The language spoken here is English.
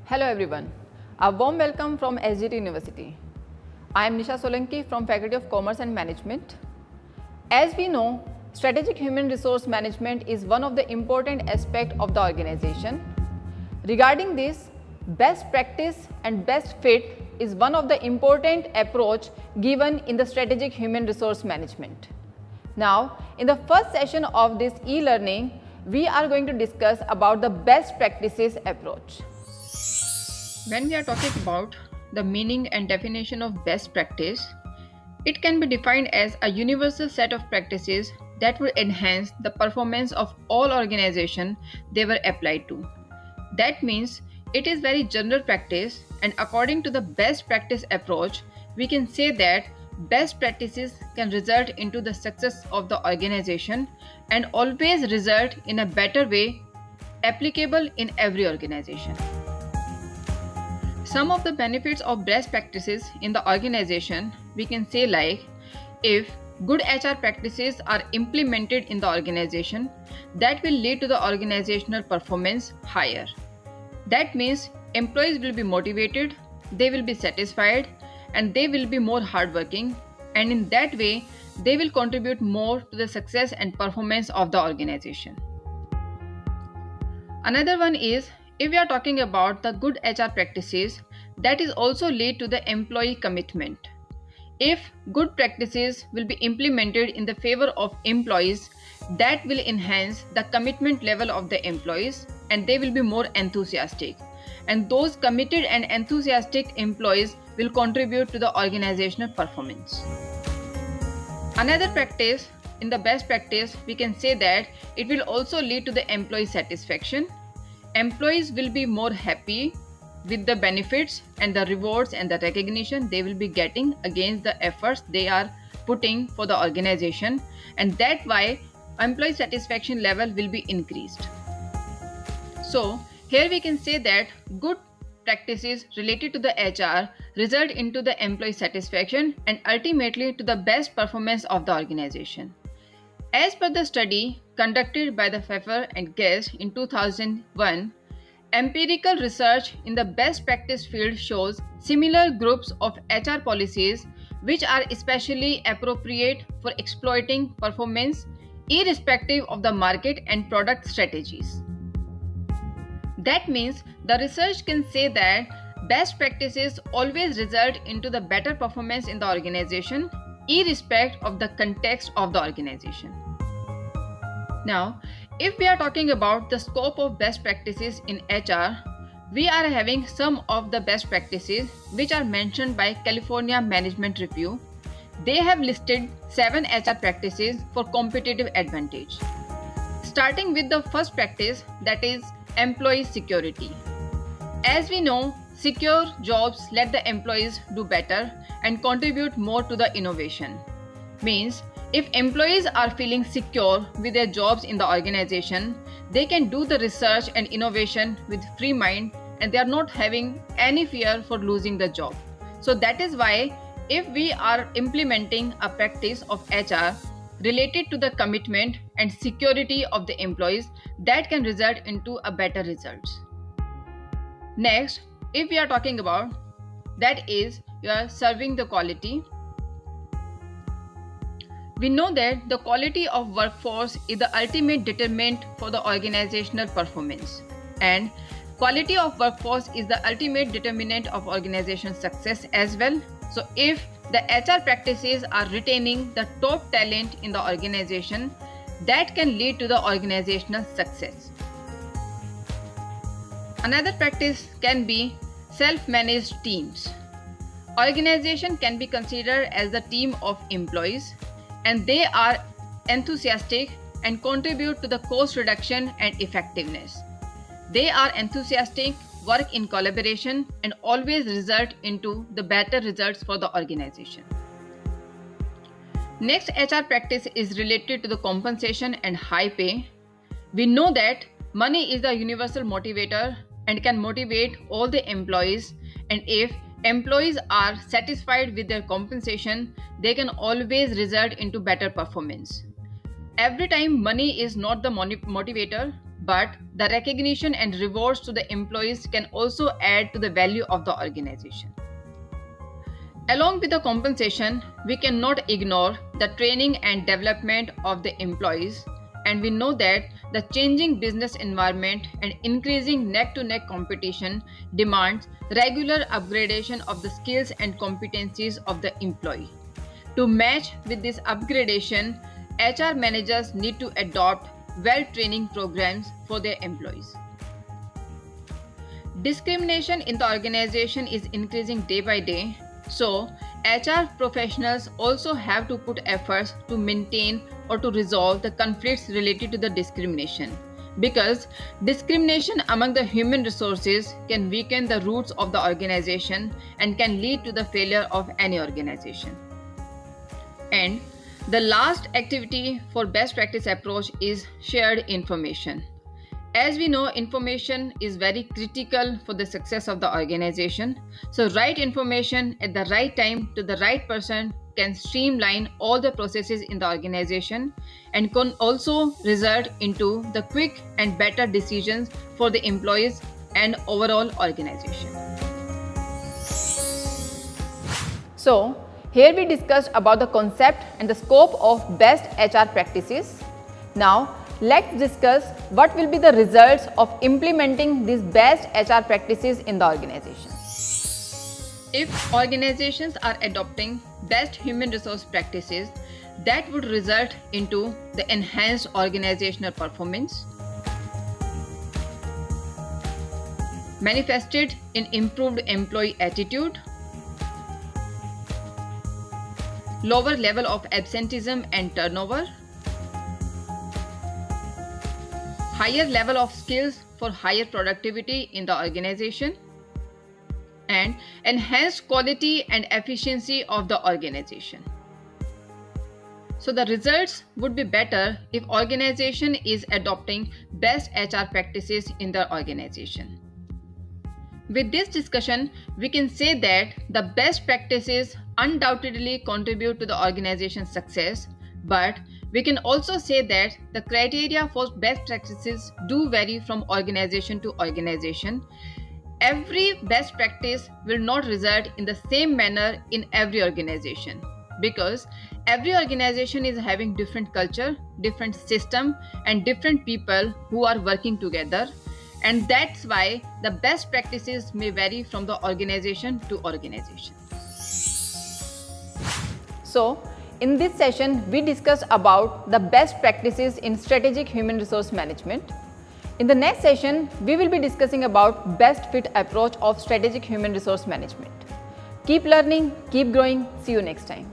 Hello everyone, a warm welcome from SGT University. I am Nisha Solanki from Faculty of Commerce and Management. As we know, strategic human resource management is one of the important aspects of the organization. Regarding this, best practice and best fit is one of the important approach given in the strategic human resource management. Now, in the first session of this e-learning, we are going to discuss about the best practices approach. When we are talking about the meaning and definition of best practice, it can be defined as a universal set of practices that will enhance the performance of all organizations they were applied to. That means it is very general practice, and according to the best practice approach, we can say that best practices can result into the success of the organization and always result in a better way applicable in every organization. Some of the benefits of best practices in the organization, we can say like, if good HR practices are implemented in the organization, that will lead to the organizational performance higher. That means employees will be motivated, they will be satisfied, and they will be more hardworking, and in that way, they will contribute more to the success and performance of the organization. Another one is, if we are talking about the good HR practices, that is also lead to the employee commitment. If good practices will be implemented in the favor of employees, that will enhance the commitment level of the employees and they will be more enthusiastic. And those committed and enthusiastic employees will contribute to the organizational performance. Another practice, in the best practice, we can say that it will also lead to the employee satisfaction. Employees will be more happy with the benefits and the rewards and the recognition they will be getting against the efforts they are putting for the organization, and that's why employee satisfaction level will be increased. So here we can say that good practices related to the HR result into the employee satisfaction and ultimately to the best performance of the organization. As per the study conducted by the Pfeffer and Guest in 2001, empirical research in the best practice field shows similar groups of HR policies which are especially appropriate for exploiting performance irrespective of the market and product strategies. That means the research can say that best practices always result into the better performance in the organization irrespective of the context of the organization. Now, if we are talking about the scope of best practices in HR, we are having some of the best practices which are mentioned by California Management Review. They have listed 7 HR practices for competitive advantage. Starting with the first practice, that is employee security. As we know, secure jobs let the employees do better and contribute more to the innovation. Means, if employees are feeling secure with their jobs in the organization, they can do the research and innovation with free mind and they are not having any fear for losing the job. So that is why if we are implementing a practice of HR related to the commitment and security of the employees, that can result into a better results. Next, if we are talking about, that is, you are serving the quality. We know that the quality of workforce is the ultimate determinant for the organizational performance, and quality of workforce is the ultimate determinant of organization success as well. So if the HR practices are retaining the top talent in the organization, that can lead to the organizational success. Another practice can be self-managed teams. Organization can be considered as the team of employees, and they are enthusiastic and contribute to the cost reduction and effectiveness. They are enthusiastic, work in collaboration, and always result into the better results for the organization. Next HR practice is related to the compensation and high pay. We know that money is the universal motivator and can motivate all the employees, and if employees are satisfied with their compensation, they can always result into better performance. Every time money is not the motivator, but the recognition and rewards to the employees can also add to the value of the organization. Along with the compensation, we cannot ignore the training and development of the employees, and we know that the changing business environment and increasing neck-to-neck competition demands regular upgradation of the skills and competencies of the employee. To match with this upgradation, HR managers need to adopt well-training programs for their employees. Discrimination in the organization is increasing day by day, so HR professionals also have to put efforts to maintain or to resolve the conflicts related to the discrimination, because discrimination among the human resources can weaken the roots of the organization and can lead to the failure of any organization. And the last activity for best practice approach is shared information. As we know, information is very critical for the success of the organization. So right information at the right time to the right person can streamline all the processes in the organization and can also result into the quick and better decisions for the employees and overall organization. So here we discussed about the concept and the scope of best HR practices. Now let's discuss what will be the results of implementing these best HR practices in the organization. If organizations are adopting best human resource practices, that would result into the enhanced organizational performance, manifested in improved employee attitude, lower level of absenteeism and turnover, higher level of skills for higher productivity in the organization, and enhanced quality and efficiency of the organization. So the results would be better if organization is adopting best HR practices in the organization. With this discussion, we can say that the best practices undoubtedly contribute to the organization's success, but we can also say that the criteria for best practices do vary from organization to organization. Every best practice will not result in the same manner in every organization, because every organization is having different culture, different system, and different people who are working together. And that's why the best practices may vary from the organization to organization. So, in this session, we discussed about the best practices in strategic human resource management. In the next session, we will be discussing about best fit approach of strategic human resource management. Keep learning, keep growing. See you next time.